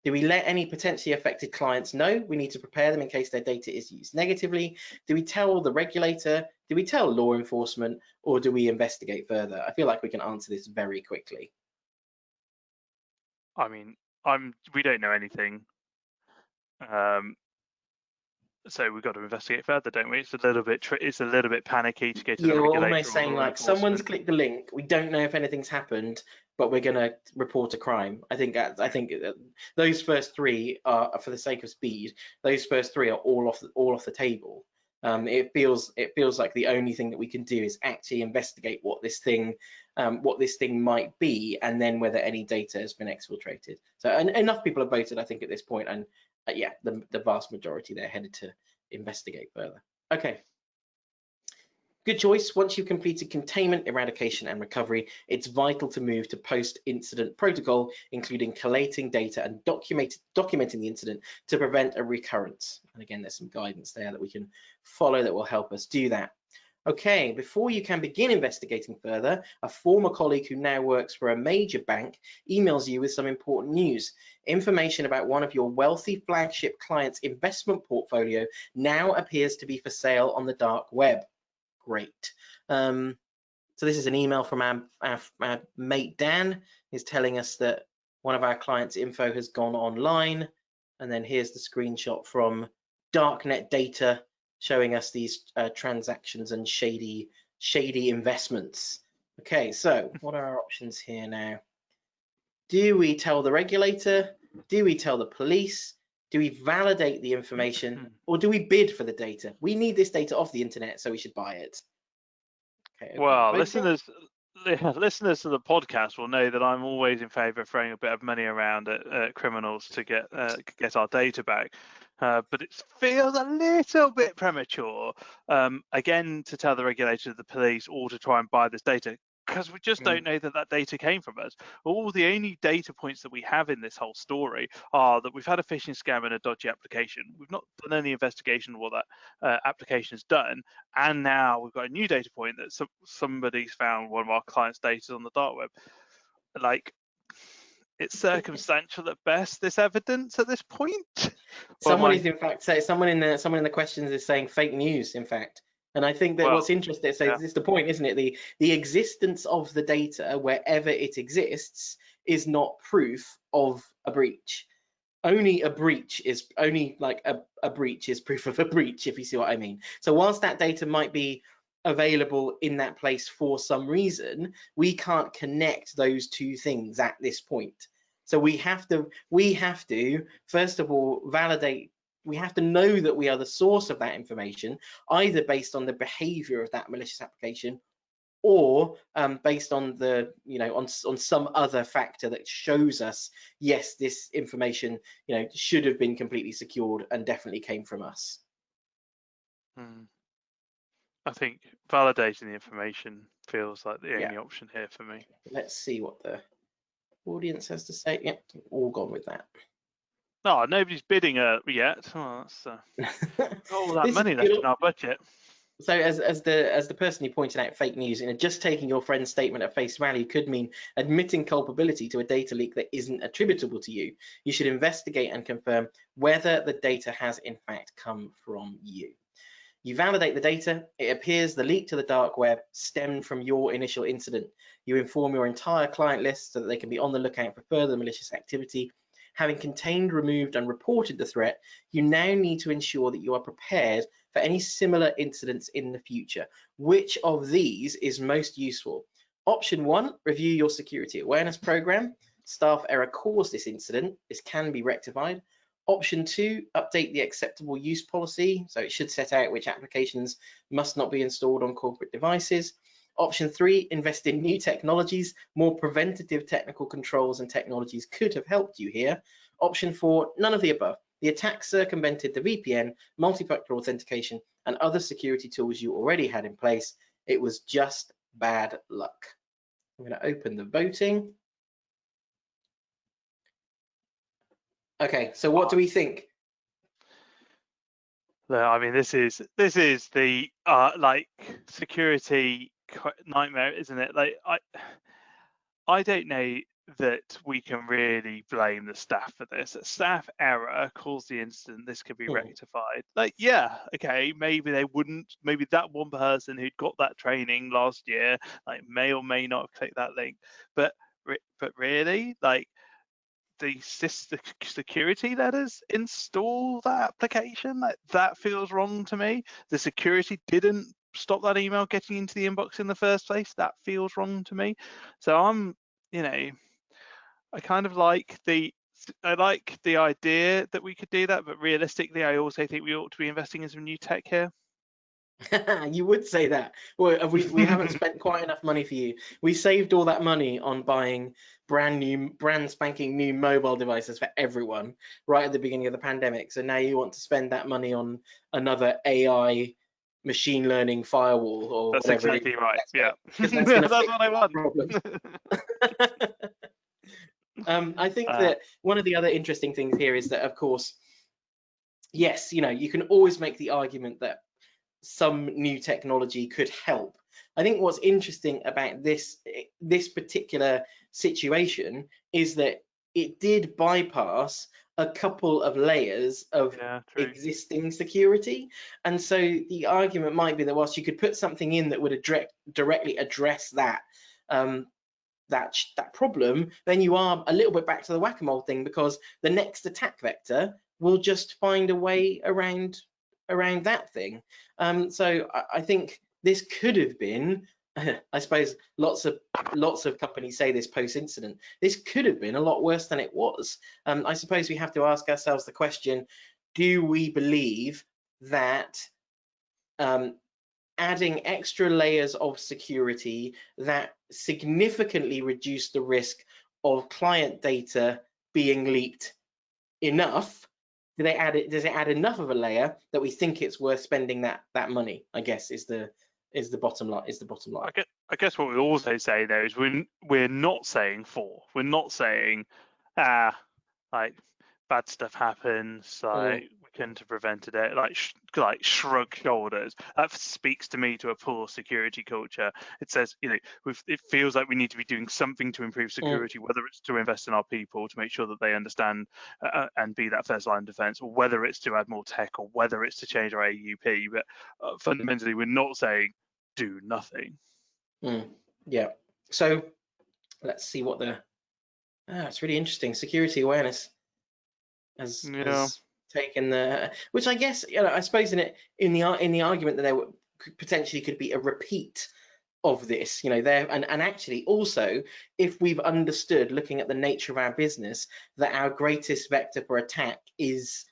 Do we let any potentially affected clients know? We need to prepare them in case their data is used negatively. Do we tell the regulator? Do we tell law enforcement? Or do we investigate further? I feel like we can answer this very quickly. I mean, we don't know anything, so we've got to investigate further, don't we? It's a little bit panicky to go to the regulator. We're almost saying like someone's clicked the link. We don't know if anything's happened, but we're going to report a crime. I think those first three are, for the sake of speed, those first three are all off the table. It feels like the only thing that we can do is actually investigate what this thing might be, and then whether any data has been exfiltrated. So enough people have voted, I think, at this point, and yeah, the vast majority they're headed to investigate further. Okay. Good choice. Once you've completed containment, eradication, and recovery, it's vital to move to post-incident protocol, including collating data and documenting the incident to prevent a recurrence. And again, there's some guidance there that we can follow that will help us do that. Okay, before you can begin investigating further, a former colleague who now works for a major bank emails you with some important news. Information about one of your wealthy flagship clients' investment portfolio now appears to be for sale on the dark web. Great. So this is an email from our mate Dan. He's telling us that one of our clients' info has gone online, and then here's the screenshot from darknet data showing us these transactions and shady investments. Okay, so what are our options here now? Do we tell the regulator? Do we tell the police? Do we validate the information, or do we bid for the data? We need this data off the internet, so we should buy it. Okay, well, listeners to the podcast will know that I'm always in favour of throwing a bit of money around at criminals to get our data back. But it feels a little bit premature, again, to tell the regulator, the police, or to try and buy this data, because we just don't know that data came from us. The only data points that we have in this whole story are that we've had a phishing scam and a dodgy application. We've not done any investigation of what that application has done, and now we've got a new data point that somebody's found one of our clients' data on the dark web. Like, it's circumstantial at best, this evidence at this point. Someone is in fact saying, someone in the questions is saying fake news, in fact. And I think that what's interesting, so this is the point, isn't it? The existence of the data, wherever it exists, is not proof of a breach. Only a breach is proof of a breach, if you see what I mean. So whilst that data might be available in that place for some reason, we can't connect those two things at this point. So we have to first of all validate. We have to know that we are the source of that information, either based on the behavior of that malicious application or based on the, on some other factor that shows us, yes, this information, should have been completely secured and definitely came from us. I think validating the information feels like the Yeah. only option here for me. Let's see what the audience has to say. Yep, all gone with that. No, nobody's bidding yet. Oh, that's all that This is money left good. in our budget. So as the person who pointed out fake news, just taking your friend's statement at face value could mean admitting culpability to a data leak that isn't attributable to you. You should investigate and confirm whether the data has in fact come from you. You validate the data. It appears the leak to the dark web stemmed from your initial incident. You inform your entire client list so that they can be on the lookout for further malicious activity. Having contained, removed, and reported the threat, you now need to ensure that you are prepared for any similar incidents in the future. Which of these is most useful? Option 1, review your security awareness program. Staff error caused this incident. This can be rectified. Option 2, update the acceptable use policy. So it should set out which applications must not be installed on corporate devices. Option 3, invest in new technologies. More preventative technical controls and technologies could have helped you here. Option 4, none of the above. The attack circumvented the VPN, multi-factor authentication, and other security tools you already had in place. It was just bad luck. I'm going to open the voting. Okay, so what do we think? I mean, this is the like security nightmare, isn't it? Like I don't know that we can really blame the staff for this. Staff error caused the incident. This could be rectified. Like, yeah, okay, maybe they wouldn't. Maybe that one person who'd got that training last year, like, may or may not have clicked that link. But really, like, the security letters install that application, like, that feels wrong to me. The security didn't stop that email getting into the inbox in the first place. That feels wrong to me. So I'm, I kind of like the idea that we could do that, but realistically, I also think we ought to be investing in some new tech here. You would say that. Well, we haven't spent quite enough money for you. We saved all that money on buying brand spanking new mobile devices for everyone right at the beginning of the pandemic. So now you want to spend that money on another AI machine learning firewall or that's whatever. Exactly right. Yeah, that's what I want. I think that one of the other interesting things here is that, of course, yes, you can always make the argument that some new technology could help. I think what's interesting about this particular situation is that it did bypass a couple of layers of existing security, and so the argument might be that whilst you could put something in that would directly address that that problem, then you are a little bit back to the whack-a-mole thing, because the next attack vector will just find a way around that thing. So I think this could have been, I suppose lots of companies say this post-incident, this could have been a lot worse than it was. I suppose we have to ask ourselves the question, do we believe that adding extra layers of security that significantly reduce the risk of client data being leaked enough? Does it add enough of a layer that we think it's worth spending that money? I guess is the bottom line. I guess what we also say though is we're not saying we're not saying like bad stuff happens, like we couldn't have prevented it, like shrug shoulders. That speaks to me to a poor security culture. It says, it feels like we need to be doing something to improve security, whether it's to invest in our people to make sure that they understand and be that first line of defense, or whether it's to add more tech, or whether it's to change our AUP. But fundamentally, we're not saying do nothing. Yeah. So let's see what it's really interesting. Security awareness has taken the, which I guess, I suppose in the argument that there potentially could be a repeat of this, there, and actually also, if we've understood, looking at the nature of our business, that our greatest vector for attack is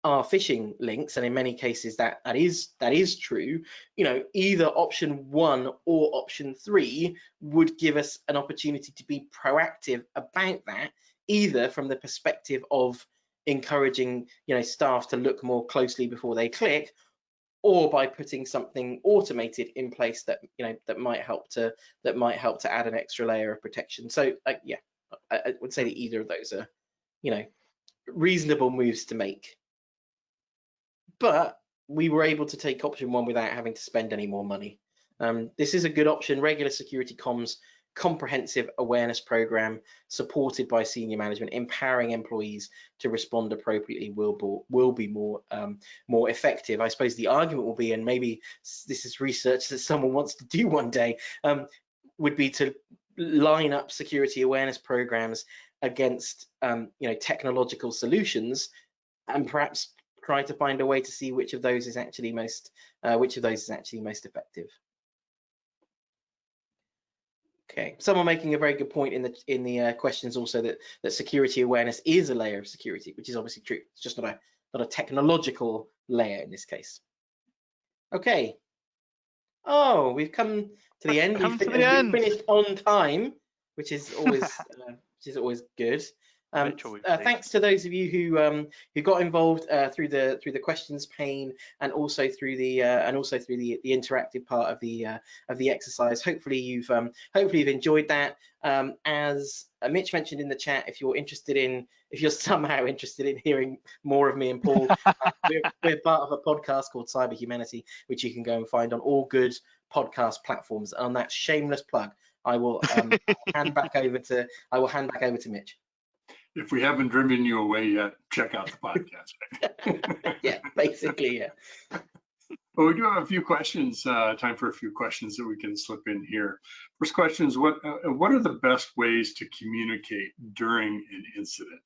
are phishing links, and in many cases that is true, you know, either option 1 or option 3 would give us an opportunity to be proactive about that, either from the perspective of encouraging, you know, staff to look more closely before they click, or by putting something automated in place that, you know, that might help to add an extra layer of protection. So yeah, I would say that either of those are, you know, reasonable moves to make. But we were able to take option 1 without having to spend any more money. This is a good option. Regular security comms, comprehensive awareness program supported by senior management, empowering employees to respond appropriately will be more effective. I suppose the argument will be, and maybe this is research that someone wants to do one day, would be to line up security awareness programs against you know, technological solutions, and perhaps try to find a way to see which of those is actually most effective. Okay, someone making a very good point in the questions also that security awareness is a layer of security, which is obviously true. It's just not a technological layer in this case. Okay. Oh, we've come to the end. We've finished on time, which is always good. Thanks to those of you who got involved through the questions pane, and also through the interactive part of the exercise. Hopefully you've enjoyed that. As Mitch mentioned in the chat, if you're somehow interested in hearing more of me and Paul, we're part of a podcast called Cyber Humanity, which you can go and find on all good podcast platforms. And on that shameless plug, I will hand back over to Mitch. If we haven't driven you away yet, check out the podcast. Yeah, basically, yeah. Well, we do have a few questions, time for a few questions that we can slip in here. First question is, what are the best ways to communicate during an incident?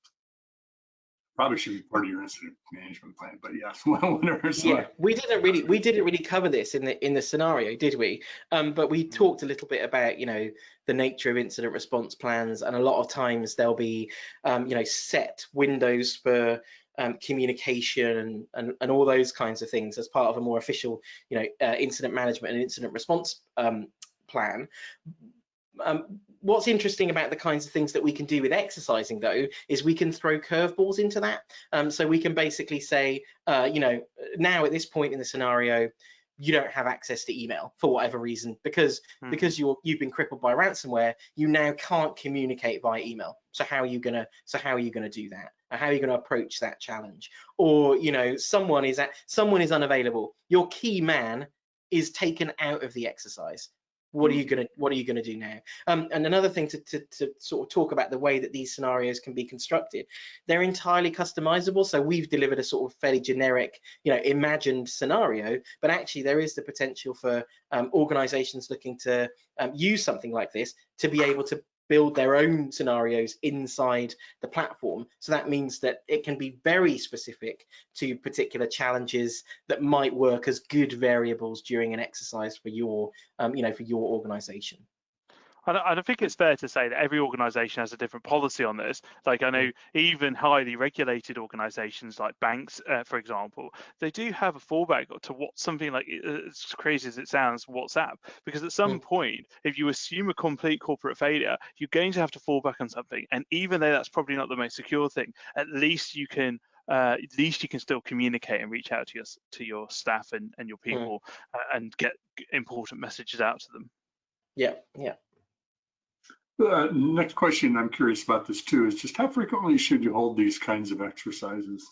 Probably should be part of your incident management plan, but yes, whenever. Yeah, we didn't really cover this in the scenario, did we? But we talked a little bit about, you know, the nature of incident response plans, and a lot of times there'll be you know, set windows for communication and all those kinds of things as part of a more official, you know, incident management and incident response plan. What's interesting about the kinds of things that we can do with exercising, though, is we can throw curveballs into that. So we can basically say, you know, now at this point in the scenario, you don't have access to email for whatever reason, because you've been crippled by ransomware. You now can't communicate via email. So how are you gonna do that? How are you gonna approach that challenge? Or, you know, someone is unavailable. Your key man is taken out of the exercise. What are you gonna do now? And another thing to sort of talk about the way that these scenarios can be constructed. They're entirely customizable. So we've delivered a sort of fairly generic, you know, imagined scenario, but actually there is the potential for organizations looking to use something like this to be able to build their own scenarios inside the platform. So that means that it can be very specific to particular challenges that might work as good variables during an exercise for your, you know, for your organization. I think it's fair to say that every organization has a different policy on this. Like, I know even highly regulated organizations like banks, for example, they do have a fallback to what something like, as crazy as it sounds, WhatsApp, because at some point, if you assume a complete corporate failure, you're going to have to fall back on something. And even though that's probably not the most secure thing, at least you can still communicate and reach out to your staff and your people and get important messages out to them. Yeah, yeah. Next question, I'm curious about this too, is just how frequently should you hold these kinds of exercises?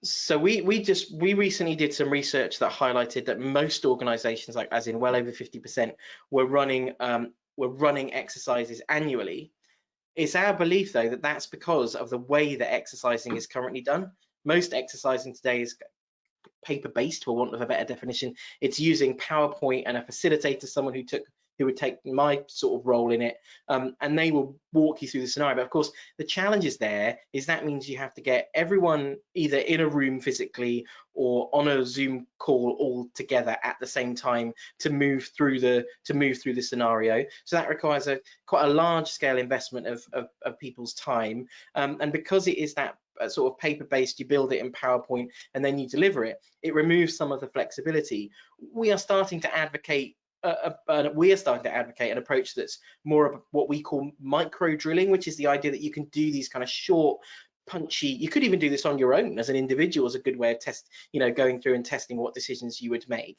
So we recently did some research that highlighted that most organizations, like as in well over 50%, were running exercises annually. It's our belief, though, that that's because of the way that exercising is currently done. Most exercising today is paper-based, for want of a better definition. It's using PowerPoint and a facilitator, someone who would take my sort of role in it, and they will walk you through the scenario. But of course, the challenge is that means you have to get everyone either in a room physically or on a Zoom call all together at the same time to move through the scenario. So that requires quite a large scale investment of people's time, and because it is that sort of paper-based, you build it in PowerPoint and then you deliver it, it removes some of the flexibility. We are starting to advocate an approach that's more of what we call micro drilling, which is the idea that you can do these kind of short, punchy, you could even do this on your own as an individual, as a good way of going through and testing what decisions you would make,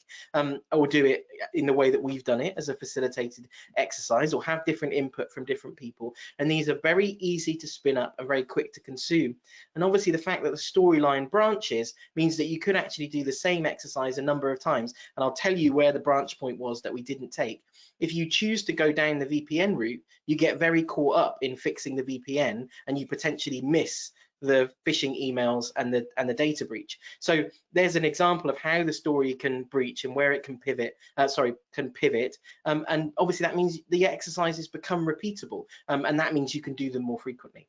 or do it in the way that we've done it as a facilitated exercise, or have different input from different people. And these are very easy to spin up and very quick to consume. And obviously the fact that the storyline branches means that you could actually do the same exercise a number of times. And I'll tell you where the branch point was that we didn't take. If you choose to go down the VPN route, you get very caught up in fixing the VPN and you potentially miss the phishing emails and the data breach. So there's an example of how the story can breach and where it can pivot. And obviously that means the exercises become repeatable, and that means you can do them more frequently.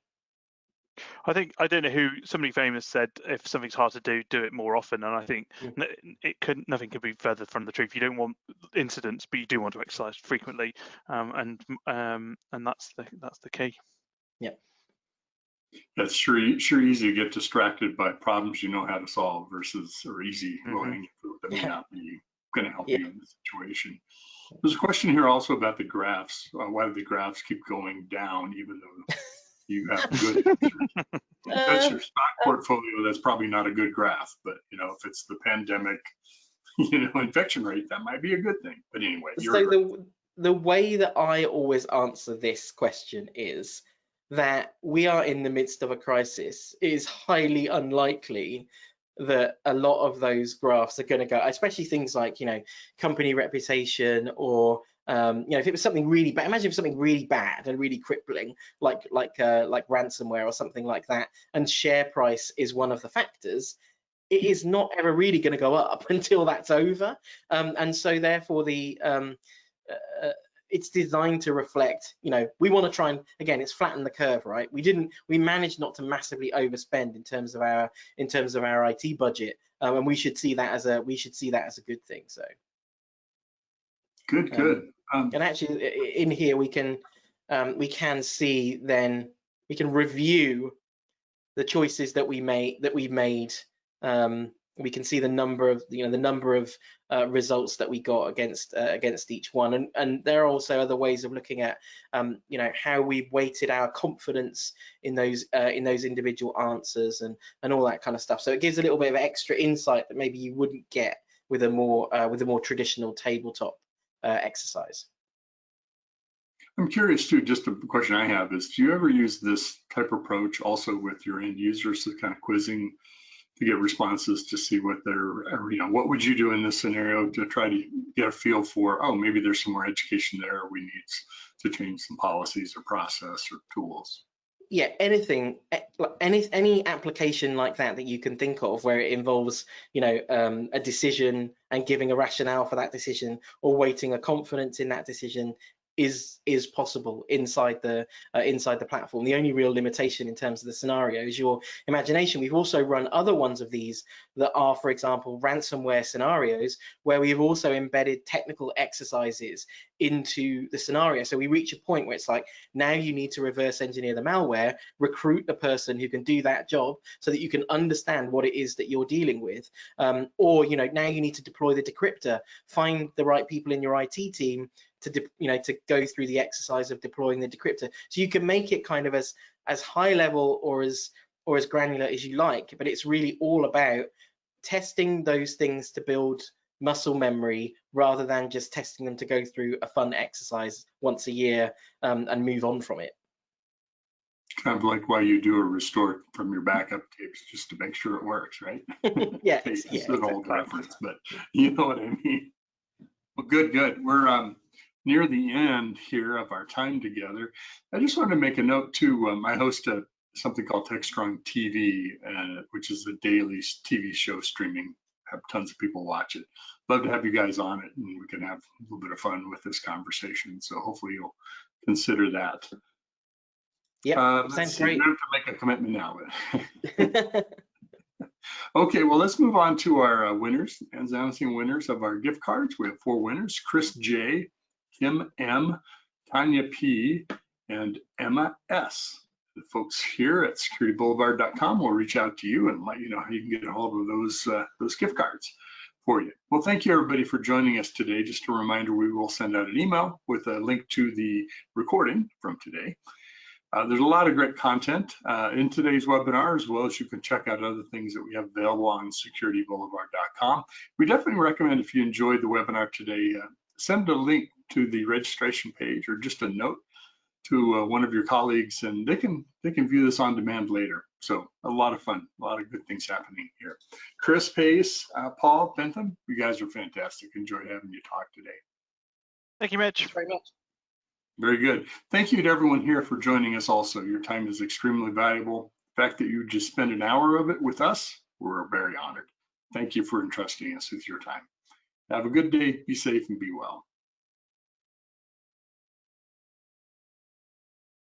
I don't know who, somebody famous said, if something's hard to do, do it more often. And I think nothing could be further from the truth. You don't want incidents, but you do want to exercise frequently, and that's the key. Yeah. That's sure easy to get distracted by problems you know how to solve versus, or easy low-hanging fruit that may not be going to help you in the situation. There's a question here also about the graphs. Why do the graphs keep going down even though you have good answers? That's your stock portfolio. That's probably not a good graph, but if it's the pandemic, infection rate, that might be a good thing. But anyway, so the way that I always answer this question is that we are in the midst of a crisis. It is highly unlikely that a lot of those graphs are going to go, especially things like, company reputation, or if it was something really bad. Imagine if something really bad and really crippling, like ransomware or something like that, and share price is one of the factors. It is not ever really going to go up until that's over, and so therefore it's designed to reflect, we want to try and, again, it's flatten the curve, right? We managed not to massively overspend in terms of our IT budget, and we should see that as a good thing. So good. And actually, in here we can see, then we can review the choices that we made. We can see the number of results that we got against each one, and there are also other ways of looking at how we weighted our confidence in those individual answers and all that kind of stuff. So it gives a little bit of extra insight that maybe you wouldn't get with a more traditional tabletop exercise. I'm curious too, just a question I have is, do you ever use this type of approach also with your end users, to kind of quizzing to get responses to see what what would you do in this scenario, to try to get a feel for, oh, maybe there's some more education there, or we need to change some policies or process or tools? Yeah, anything, any application like that you can think of where it involves, a decision and giving a rationale for that decision, or weighting a confidence in that decision, is possible inside the platform. The only real limitation in terms of the scenario is your imagination. We've also run other ones of these that are, for example, ransomware scenarios, where we've also embedded technical exercises into the scenario. So we reach a point where it's like, now you need to reverse engineer the malware, recruit a person who can do that job so that you can understand what it is that you're dealing with, or now you need to deploy the decryptor, find the right people in your IT team to go through the exercise of deploying the decryptor. So you can make it kind of as high level or as granular as you like, but it's really all about testing those things to build muscle memory, rather than just testing them to go through a fun exercise once a year and move on from it. Kind of like why you do a restore from your backup tapes, just to make sure it works, right? Yeah, It's an old reference, but you know what I mean. Well, good. We're near the end here of our time together. I just wanted to make a note too. I host something called TechStrong TV, which is a daily TV show streaming. Have tons of people watch it. Love to have you guys on it, and we can have a little bit of fun with this conversation. So hopefully you'll consider that. Yeah, sounds great. You don't have to make a commitment now. Okay, well, let's move on to our winners and announcing winners of our gift cards. We have 4 winners: Chris J, Kim M, Tanya P, and Emma S. the folks here at securityboulevard.com will reach out to you and let you know how you can get a hold of those gift cards for you. Well, thank you everybody for joining us today. Just a reminder, we will send out an email with a link to the recording from today. There's a lot of great content in today's webinar, as well as you can check out other things that we have available on securityboulevard.com. We definitely recommend, if you enjoyed the webinar today, send a link to the registration page or just a note to one of your colleagues, and they can view this on demand later. So a lot of fun, a lot of good things happening here. Chris, Pace, Paul, Bentham, you guys are fantastic. Enjoyed having you talk today. Thank you, Mitch. Thanks very much. Very good. Thank you to everyone here for joining us also. Your time is extremely valuable. The fact that you just spent an hour of it with us, we're very honored. Thank you for entrusting us with your time. Have a good day, be safe, and be well.